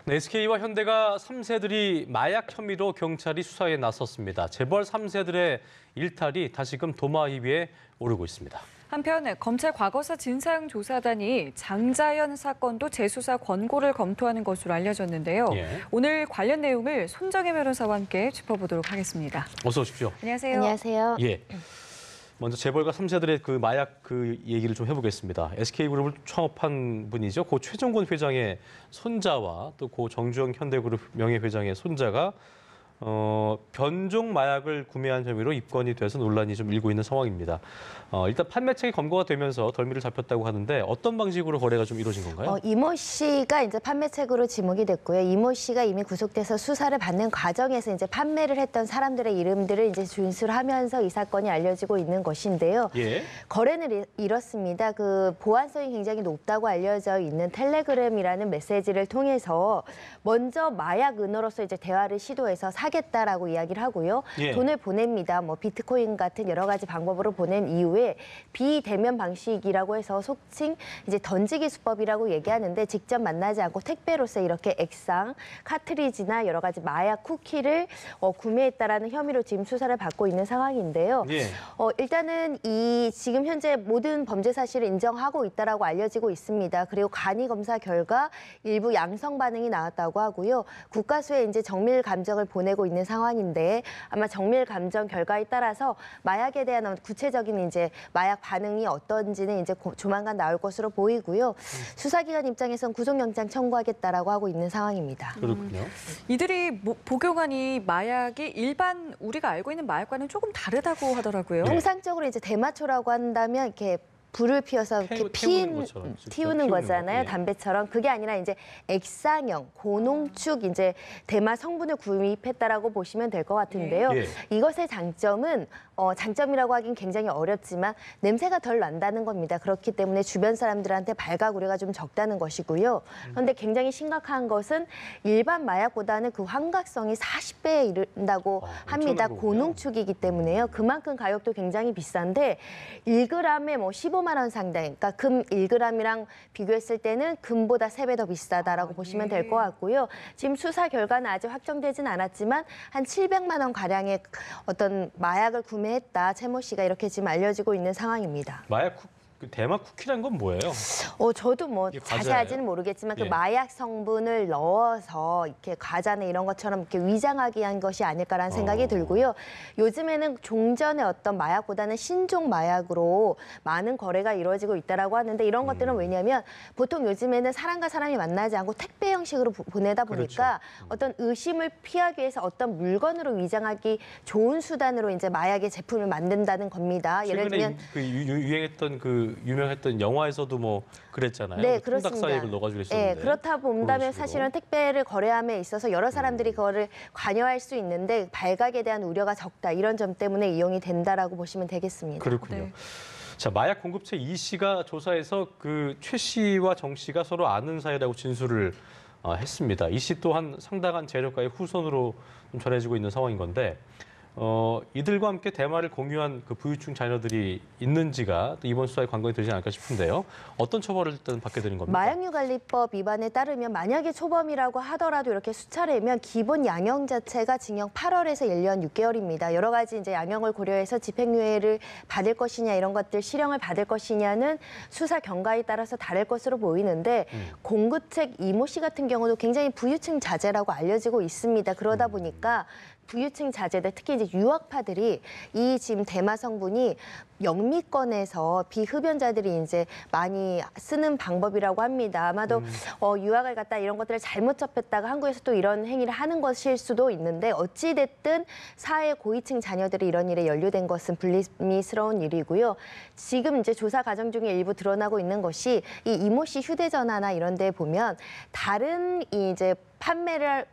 네, SK와 현대가 3세들이 마약 혐의로 경찰이 수사에 나섰습니다. 재벌 3세들의 일탈이 다시금 도마 위에 오르고 있습니다. 한편 검찰 과거사 진상조사단이 장자연 사건도 재수사 권고를 검토하는 것으로 알려졌는데요. 예. 오늘 관련 내용을 손정혜 변호사와 함께 짚어보도록 하겠습니다. 어서 오십시오. 안녕하세요. 안녕하세요. 예. 먼저 재벌가 3세들의 그 마약 얘기를 좀 해보겠습니다. SK그룹을 창업한 분이죠. 고 최종권 회장의 손자와 또 고 정주영 현대그룹 명예회장의 손자가 변종 마약을 구매한 혐의로 입건이 돼서 논란이 좀 일고 있는 상황입니다. 일단 판매책이 검거가 되면서 덜미를 잡혔다고 하는데 어떤 방식으로 거래가 좀 이루어진 건가요? 이모 씨가 이제 판매책으로 지목이 됐고요. 이모 씨가 이미 구속돼서 수사를 받는 과정에서 이제 판매를 했던 사람들의 이름들을 이제 준술하면서 이 사건이 알려지고 있는 것인데요. 예. 거래는 이렇습니다. 그 보안성이 굉장히 높다고 알려져 있는 텔레그램이라는 메시지를 통해서 먼저 마약 은어로서 이제 대화를 시도해서 사겠다라고 이야기를 하고요. 예. 돈을 보냅니다. 뭐 비트코인 같은 여러 가지 방법으로 보낸 이후에 비대면 방식이라고 해서 속칭 이제 던지기 수법이라고 얘기하는데 직접 만나지 않고 택배로서 이렇게 액상, 카트리지나 여러 가지 마약 쿠키를 구매했다라는 혐의로 지금 수사를 받고 있는 상황인데요. 예. 일단은 이 지금 현재 모든 범죄 사실을 인정하고 있다라고 알려지고 있습니다. 그리고 간이 검사 결과 일부 양성 반응이 나왔다고 하고요. 국가수에 이제 정밀 감정을 보내고 있는 상황인데 아마 정밀 감정 결과에 따라서 마약에 대한 구체적인 이제 마약 반응이 어떤지는 이제 조만간 나올 것으로 보이고요. 수사기관 입장에선 구속영장 청구하겠다라고 하고 있는 상황입니다. 그렇군요. 이들이 복용한 이 마약이 일반 우리가 알고 있는 마약과는 조금 다르다고 하더라고요. 통상적으로 이제 대마초라고 한다면 이렇게 불을 피워서 이렇게 튀우는 거잖아요. 예. 담배처럼. 그게 아니라 이제 액상형, 고농축 이제 대마 성분을 구입했다라고 보시면 될 것 같은데요. 예. 이것의 장점은 장점이라고 하긴 굉장히 어렵지만 냄새가 덜 난다는 겁니다. 그렇기 때문에 주변 사람들한테 발가구려가 좀 적다는 것이고요. 그런데 굉장히 심각한 것은 일반 마약보다는 그 환각성이 40배에 이른다고 합니다. 고농축이기 때문에요. 그만큼 가격도 굉장히 비싼데 1g에 뭐 15만 원 상당. 그러니까 금 1g이랑 비교했을 때는 금보다 3배 더 비싸다라고 보시면 될 것 같고요. 지금 수사 결과는 아직 확정되진 않았지만 한 700만 원 가량의 어떤 마약을 구매했다. 최모 씨가 이렇게 지금 알려지고 있는 상황입니다. 대마 쿠키란 건 뭐예요? 저도 뭐 자세하지는 모르겠지만 그 마약 성분을 넣어서 이렇게 과자나 이런 것처럼 이렇게 위장하게 한 것이 아닐까라는 생각이 들고요. 요즘에는 종전의 어떤 마약보다는 신종 마약으로 많은 거래가 이루어지고 있다라고 하는데 이런 것들은 왜냐하면 보통 요즘에는 사람과 사람이 만나지 않고 택배 형식으로 보내다 보니까 그렇죠. 어떤 의심을 피하기 위해서 어떤 물건으로 위장하기 좋은 수단으로 이제 마약의 제품을 만든다는 겁니다. 예를 들면 유행했던 유명했던 영화에서도 뭐 그랬잖아요. 네, 통닭 사이를 넣어가지고 했었는데. 네, 그렇다 본다면 사실은 택배를 거래함에 있어서 여러 사람들이 그거를 관여할 수 있는데 발각에 대한 우려가 적다. 이런 점 때문에 이용이 된다라고 보시면 되겠습니다. 그렇군요. 네. 자, 마약 공급처 이 씨가 조사에서 그 최 씨와 정 씨가 서로 아는 사이라고 진술을 했습니다. 이 씨 또한 상당한 재력가의 후손으로 좀 전해지고 있는 상황인 건데 이들과 함께 대마를 공유한 그 부유층 자녀들이 있는지가 또 이번 수사에 관건이 되지 않을까 싶은데요. 어떤 처벌을 일단 받게 되는 겁니까? 마약류관리법 위반에 따르면 만약에 초범이라고 하더라도 이렇게 수차례면 기본 양형 자체가 징역 8월에서 1년 6개월입니다. 여러 가지 이제 양형을 고려해서 집행유예를 받을 것이냐 이런 것들 실형을 받을 것이냐는 수사 경과에 따라서 다를 것으로 보이는데 공급책 이모 씨 같은 경우도 굉장히 부유층 자제라고 알려지고 있습니다. 그러다 보니까 부유층 자제들 특히 이제 유학파들이 이 지금 대마 성분이 영미권에서 비흡연자들이 이제 많이 쓰는 방법이라고 합니다. 아마도 유학을 갔다 이런 것들을 잘못 접했다가 한국에서 또 이런 행위를 하는 것일 수도 있는데 어찌 됐든 사회 고위층 자녀들이 이런 일에 연루된 것은 불미스러운 일이고요. 지금 이제 조사 과정 중에 일부 드러나고 있는 것이 이 이모 씨 휴대전화나 이런 데 보면 다른 이제 판매를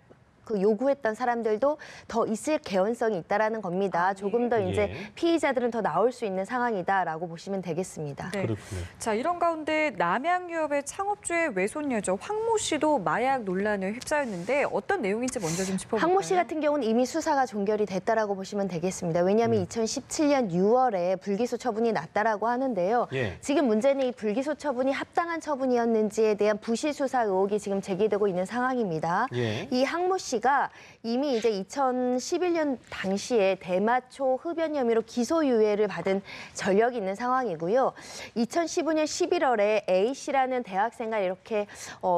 그 요구했던 사람들도 더 있을 개연성이 있다라는 겁니다. 조금 더 이제 예. 피의자들은 더 나올 수 있는 상황이다라고 보시면 되겠습니다. 네. 그렇군요. 자, 이런 가운데 남양유업의 창업주의 외손 여자 황모 씨도 마약 논란에 휩싸였는데 어떤 내용인지 먼저 좀 짚어볼까요? 황모 씨 같은 경우는 이미 수사가 종결이 됐다라고 보시면 되겠습니다. 왜냐하면 2017년 6월에 불기소 처분이 났다라고 하는데요. 예. 지금 문제는 이 불기소 처분이 합당한 처분이었는지에 대한 부실 수사 의혹이 지금 제기되고 있는 상황입니다. 예. 이 황모 씨가 이미 이제 2011년 당시에 대마초 흡연 혐의로 기소유예를 받은 전력이 있는 상황이고요. 2015년 11월에 A 씨라는 대학생과 이렇게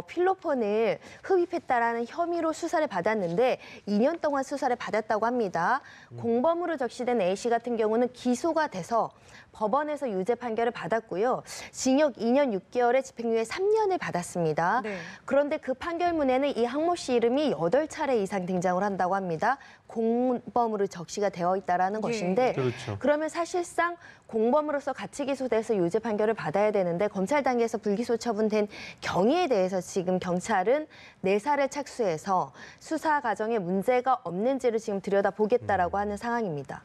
필로폰을 흡입했다라는 혐의로 수사를 받았는데 2년 동안 수사를 받았다고 합니다. 공범으로 적시된 A 씨 같은 경우는 기소가 돼서 법원에서 유죄 판결을 받았고요. 징역 2년 6개월에 집행유예 3년을 받았습니다. 네. 그런데 그 판결문에는 이 황모 씨 이름이 8차례 이상 등장을 한다고 합니다. 공범으로 적시가 되어 있다라는 것인데 그렇죠. 그러면 사실상 공범으로서 같이 기소돼서 유죄 판결을 받아야 되는데 검찰 단계에서 불기소 처분된 경위에 대해서 지금 경찰은 내사를 착수해서 수사 과정에 문제가 없는지를 지금 들여다보겠다라고 하는 상황입니다.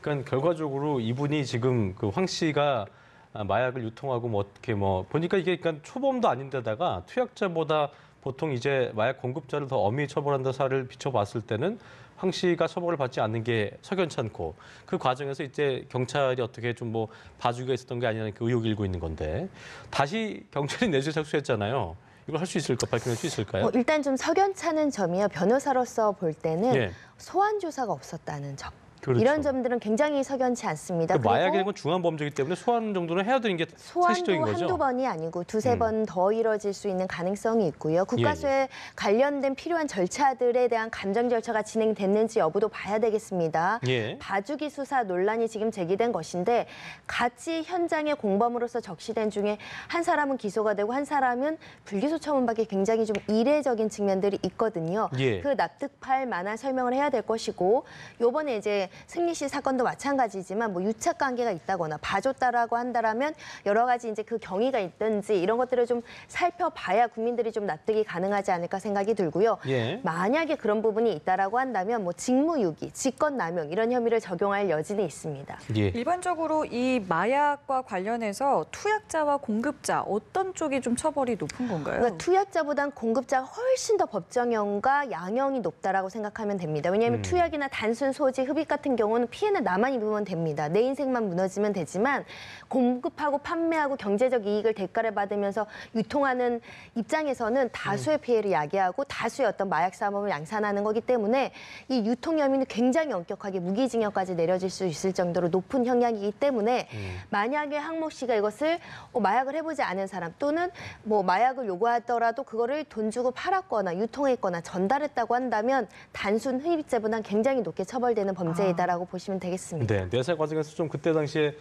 그러니까 결과적으로 이분이 지금 그 황 씨가 마약을 유통하고 뭐 어떻게 뭐 보니까 이게 그러니까 초범도 아닌데다가 투약자보다 보통 이제 마약 공급자를 더 엄히 처벌한다 사를 비춰봤을 때는 황 씨가 처벌을 받지 않는 게 석연찮고 그 과정에서 이제 경찰이 어떻게 좀 뭐 봐주기가 있었던 게 아니냐는 그 의혹이 일고 있는 건데 다시 경찰이 내재 착수했잖아요. 이걸 할 수 있을까 밝혀낼 수 있을까요? 일단 좀 석연찮은 점이요. 변호사로서 볼 때는 예. 소환 조사가 없었다는 점. 그렇죠. 이런 점들은 굉장히 석연치 않습니다. 그 마약이라는 건 중한 범죄이기 때문에 소환 정도는 해야 되는 게 상식적인 소환도 거죠. 한두 번이 아니고 두세 번 더 이뤄질 수 있는 가능성이 있고요. 국가수에 관련된 필요한 절차들에 대한 감정 절차가 진행됐는지 여부도 봐야 되겠습니다. 예. 봐주기 수사 논란이 지금 제기된 것인데 같이 현장에 공범으로서 적시된 중에 한 사람은 기소가 되고 한 사람은 불기소 처분받기 굉장히 좀 이례적인 측면들이 있거든요. 예. 그 납득할 만한 설명을 해야 될 것이고 요번에 이제 승리 씨 사건도 마찬가지지만 뭐 유착 관계가 있다거나 봐줬다라고 한다라면 여러 가지 이제 그 경위가 있든지 이런 것들을 좀 살펴봐야 국민들이 좀 납득이 가능하지 않을까 생각이 들고요. 예. 만약에 그런 부분이 있다라고 한다면 뭐 직무유기, 직권남용 이런 혐의를 적용할 여지는 있습니다. 예. 일반적으로 이 마약과 관련해서 투약자와 공급자 어떤 쪽이 좀 처벌이 높은 건가요? 그러니까 투약자보단 공급자가 훨씬 더 법정형과 양형이 높다라고 생각하면 됩니다. 왜냐하면 투약이나 단순 소지, 흡입 같은 경우는 피해는 나만 입으면 됩니다. 내 인생만 무너지면 되지만 공급하고 판매하고 경제적 이익을 대가를 받으면서 유통하는 입장에서는 다수의 피해를 야기하고 다수의 어떤 마약 산업을 양산하는 거기 때문에 이 유통 혐의는 굉장히 엄격하게 무기징역까지 내려질 수 있을 정도로 높은 형량이기 때문에 만약에 황모 씨가 이것을 마약을 해보지 않은 사람 또는 뭐 마약을 요구하더라도 그거를 돈 주고 팔았거나 유통했거나 전달했다고 한다면 단순 흡입죄보다는 굉장히 높게 처벌되는 범죄이다라고 보시면 되겠습니다. 네, 내사 과정에서 좀 그때 당시에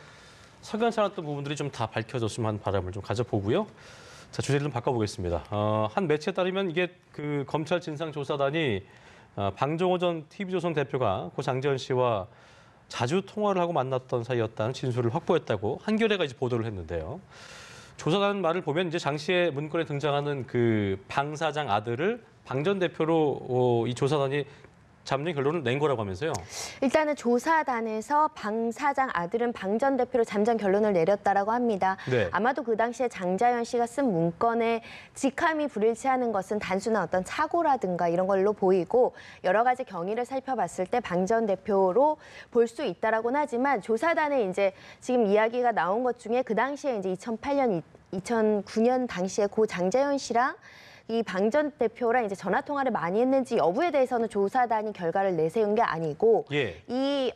석연찮았던 부분들이 좀 다 밝혀졌으면 하는 바람을 좀 가져보고요. 자, 주제를 좀 바꿔보겠습니다. 한 매체에 따르면 이게 그 검찰 진상조사단이 방종호 전 TV조선 대표가 고 장재현 씨와 자주 통화를 하고 만났던 사이였다는 진술을 확보했다고 한겨레가 이제 보도를 했는데요. 조사단 말을 보면 이제 장 씨의 문건에 등장하는 그 방 사장 아들을 방 전 대표로 이 조사단이 잠정 결론을 낸 거라고 하면서요. 일단은 조사단에서 방 사장 아들은 방 전 대표로 잠정 결론을 내렸다라고 합니다. 네. 아마도 그 당시에 장자연 씨가 쓴 문건에 직함이 불일치하는 것은 단순한 어떤 착오라든가 이런 걸로 보이고 여러 가지 경위를 살펴봤을 때 방 전 대표로 볼 수 있다라고는 하지만 조사단에 이제 지금 이야기가 나온 것 중에 그 당시에 이제 2008년, 2009년 당시에 고 장자연 씨랑 이 방 전 대표랑 이제 전화 통화를 많이 했는지 여부에 대해서는 조사단이 결과를 내세운 게 아니고 예. 이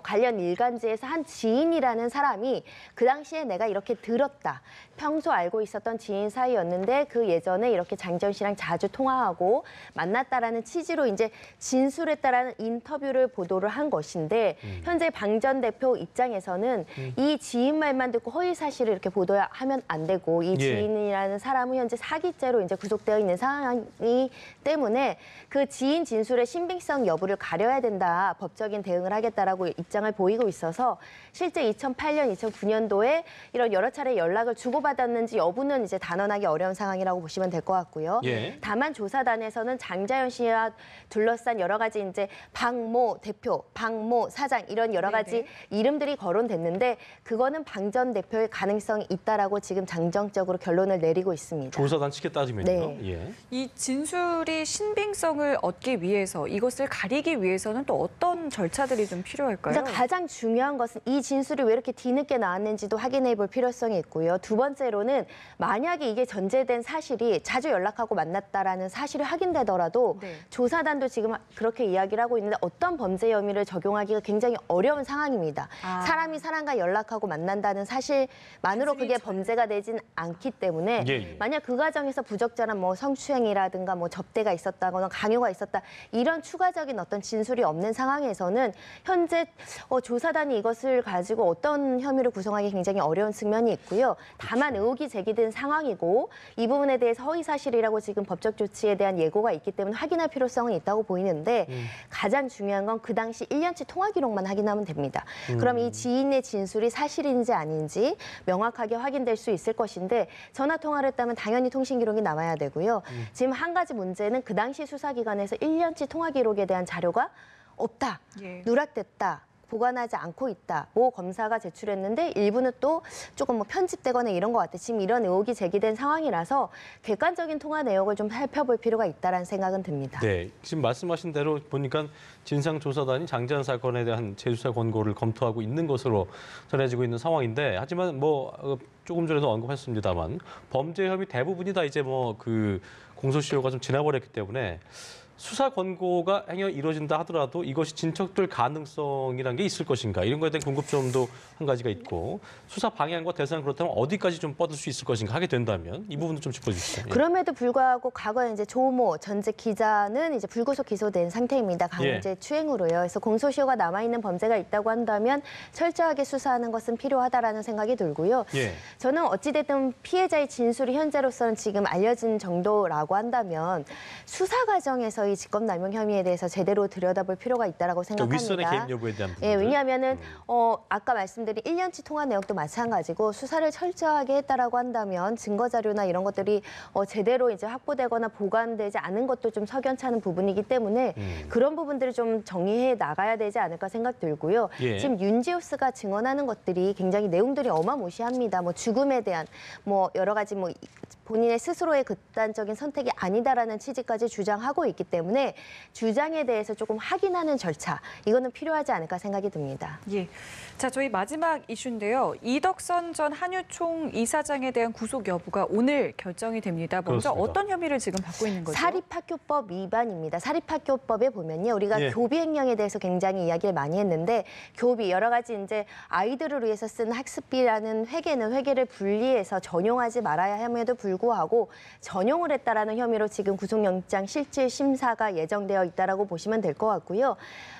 관련 일간지에서 한 지인이라는 사람이 그 당시에 내가 이렇게 들었다. 평소 알고 있었던 지인 사이였는데 그 예전에 이렇게 장재현 씨랑 자주 통화하고 만났다라는 취지로 이제 진술했다라는 인터뷰를 보도를 한 것인데 현재 방 전 대표 입장에서는 이 지인 말만 듣고 허위 사실을 이렇게 보도하면 안 되고 이 예. 지인이라는 사람은 현재 사기죄로 이제 구속되어 있는 상황이기 때문에 그 지인 진술의 신빙성 여부를 가려야 된다. 법적인 대응을 하겠다라고 입장을 보이고 있어서 실제 2008년, 2009년도에 이런 여러 차례 연락을 주고받았는지 여부는 이제 단언하기 어려운 상황이라고 보시면 될 것 같고요. 예. 다만 조사단에서는 장자연 씨와 둘러싼 여러 가지 이제 박모 대표, 박모 사장 이런 여러 가지 이름들이 거론됐는데 그거는 방 전 대표의 가능성이 있다라고 지금 장정적으로 결론을 내리고 있습니다. 조사단 측에 따지면요. 네. 예. 이 진술이 신빙성을 얻기 위해서 이것을 가리기 위해서는 또 어떤 절차들이 좀 필요할까요? 일단 가장 중요한 것은 이 진술이 왜 이렇게 뒤늦게 나왔는지도 확인해 볼 필요성이 있고요. 두 번째로는 만약에 이게 전제된 사실이 자주 연락하고 만났다라는 사실이 확인되더라도 네. 조사단도 지금 그렇게 이야기를 하고 있는데 어떤 범죄 혐의를 적용하기가 굉장히 어려운 상황입니다. 아. 사람이 사람과 연락하고 만난다는 사실만으로 그게 범죄가 되진 않기 때문에 예. 만약 그 과정에서 부적절한 뭐 성추행이라든가 뭐 접대가 있었다거나 강요가 있었다 이런 추가적인 어떤 진술이 없는 상황에서는 현재 조사단이 이것을 가지고 어떤 혐의를 구성하기 굉장히 어려운 측면이 있고요. 다만 의혹이 제기된 상황이고 이 부분에 대해서 허위 사실이라고 지금 법적 조치에 대한 예고가 있기 때문에 확인할 필요성은 있다고 보이는데 가장 중요한 건 그 당시 1년치 통화 기록만 확인하면 됩니다. 그럼 이 지인의 진술이 사실인지 아닌지 명확하게 확인될 수 있을 것인데 전화 통화를 했다면 당연히 통신 기록이 남아야 되고요. 지금 한 가지 문제는 그 당시 수사기관에서 1년치 통화 기록에 대한 자료가 없다, 예. 누락됐다. 보관하지 않고 있다. 모 검사가 제출했는데 일부는 또 조금 뭐 편집되거나 이런 것 같아. 지금 이런 의혹이 제기된 상황이라서 객관적인 통화 내역을 좀 살펴볼 필요가 있다라는 생각은 듭니다. 네, 지금 말씀하신 대로 보니까 진상조사단이 장자연 사건에 대한 재수사 권고를 검토하고 있는 것으로 전해지고 있는 상황인데, 하지만 뭐 조금 전에도 언급했습니다만 범죄 혐의 대부분이 다 이제 뭐 그 공소시효가 좀 지나버렸기 때문에. 수사 권고가 행여 이루어진다 하더라도 이것이 진척될 가능성이라는 게 있을 것인가 이런 거에 대한 궁금점도 한 가지가 있고 수사 방향과 대상 그렇다면 어디까지 좀 뻗을 수 있을 것인가 하게 된다면 이 부분도 좀 짚어주시죠. 예. 그럼에도 불구하고 과거에 이제 조모 전직 기자는 이제 불구속 기소된 상태입니다. 강제 추행으로요. 그래서 공소시효가 남아 있는 범죄가 있다고 한다면 철저하게 수사하는 것은 필요하다라는 생각이 들고요. 예. 저는 어찌됐든 피해자의 진술이 현재로서는 지금 알려진 정도라고 한다면 수사 과정에서 이 직권남용 혐의에 대해서 제대로 들여다볼 필요가 있다라고 그러니까 생각합니다. 윗선의 개입 여부에 대한 부분. 예, 왜냐하면은 아까 말씀드린 1년치 통화 내역도 마찬가지고 수사를 철저하게 했다라고 한다면 증거 자료나 이런 것들이 제대로 이제 확보되거나 보관되지 않은 것도 좀 석연찮은 부분이기 때문에 그런 부분들을 좀 정리해 나가야 되지 않을까 생각 들고요. 예. 지금 윤지호스가 증언하는 것들이 굉장히 내용들이 어마무시합니다. 뭐 죽음에 대한 뭐 여러 가지 뭐 본인의 스스로의 극단적인 선택이 아니다라는 취지까지 주장하고 있기 때문에 주장에 대해서 조금 확인하는 절차 이거는 필요하지 않을까 생각이 듭니다. 예. 자, 저희 마지막 이슈인데요. 이덕선 전 한유총 이사장에 대한 구속 여부가 오늘 결정이 됩니다. 먼저 그렇습니다. 어떤 혐의를 지금 받고 있는 거죠? 사립학교법 위반입니다. 사립학교법에 보면요. 우리가 예. 교비 횡령에 대해서 굉장히 이야기를 많이 했는데 교비 여러 가지 이제 아이들을 위해서 쓴 학습비라는 회계를 분리해서 전용하지 말아야 함에도 불구하고 전용을 했다라는 혐의로 지금 구속영장 실질 심사가 예정되어 있다라고 보시면 될 것 같고요.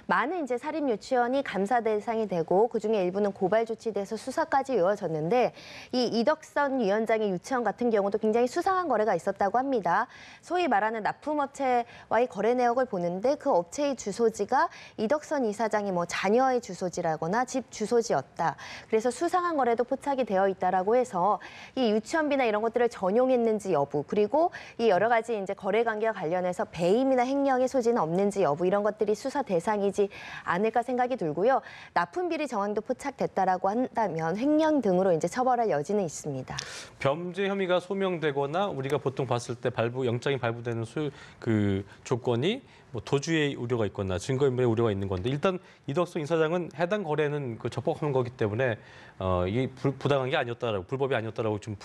많은 이제 사립 유치원이 감사 대상이 되고 그중에 일부는 고발 조치돼서 수사까지 이어졌는데 이 이덕선 위원장의 유치원 같은 경우도 굉장히 수상한 거래가 있었다고 합니다. 소위 말하는 납품업체와의 거래 내역을 보는데 그 업체의 주소지가 이덕선 이사장이 뭐 자녀의 주소지라거나 집 주소지였다. 그래서 수상한 거래도 포착이 되어 있다라고 해서 이 유치원비나 이런 것들을 전용했는지 여부 그리고 이 여러 가지 이제 거래 관계와 관련해서 배임이나 횡령의 소지는 없는지 여부 이런 것들이 수사 대상이지 않을까 생각이 들고요. 납품비리 정황도 포착됐다라고 한다면 횡령 등으로 이제 처벌할 여지는 있습니다. 범죄 혐의가 소명되거나 우리가 보통 봤을 때 영장이 발부되는 그 조건이 뭐 도주의 우려가 있거나 증거인멸의 우려가 있는 건데 일단 이덕선 이사장은 해당 거래는 적법한 거기 때문에 이게 부당한 게 아니었다라고 불법이 아니었다라고 좀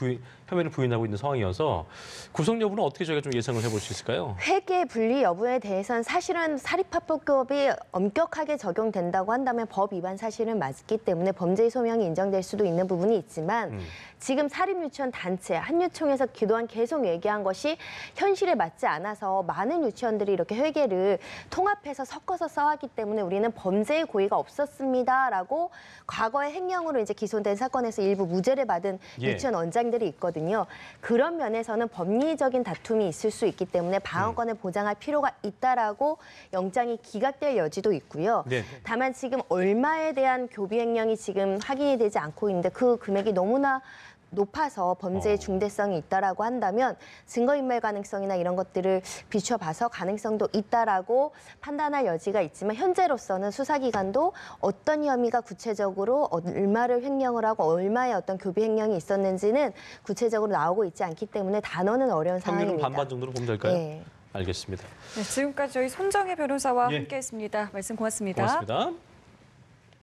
혐의를 부인하고 있는 상황이어서 구속 여부는 어떻게 저희가 좀 예상을 해볼 수 있을까요? 회계 분리 여부에 대해서는 사실은 사립학교법이 엄격하게 적용된다고 한다면 법 위반 사실은 맞기 때문에 범죄 소명이 인정될 수도 있는 부분이 있지만 지금 사립유치원 단체 한유총에서 그동안 계속 얘기한 것이 현실에 맞지 않아서 많은 유치원들이 이렇게 회계를 통합해서 섞어서 써왔기 때문에 우리는 범죄의 고의가 없었습니다라고 과거에 횡령으로 이제 기소된 사건에서 일부 무죄를 받은 예. 유치원 원장들이 있거든요. 그런 면에서는 법리적인 다툼이 있을 수 있기 때문에 방어권을 보장할 필요가 있다라고 영장이 기각될 여지도 있고요. 네. 다만 지금 얼마에 대한 교비 횡령이 지금 확인이 되지 않고 있는데 그 금액이 너무나 높아서 범죄의 중대성이 있다라고 한다면 증거인멸 가능성이나 이런 것들을 비춰봐서 가능성도 있다라고 판단할 여지가 있지만 현재로서는 수사기관도 어떤 혐의가 구체적으로 얼마를 횡령을 하고 얼마의 어떤 교비 횡령이 있었는지는 구체적으로 나오고 있지 않기 때문에 단어는 어려운 평균은 상황입니다. 반반 정도로 보면 될까요? 네. 알겠습니다. 네, 지금까지 저희 손정혜 변호사와 예. 함께했습니다. 말씀 고맙습니다. 고맙습니다.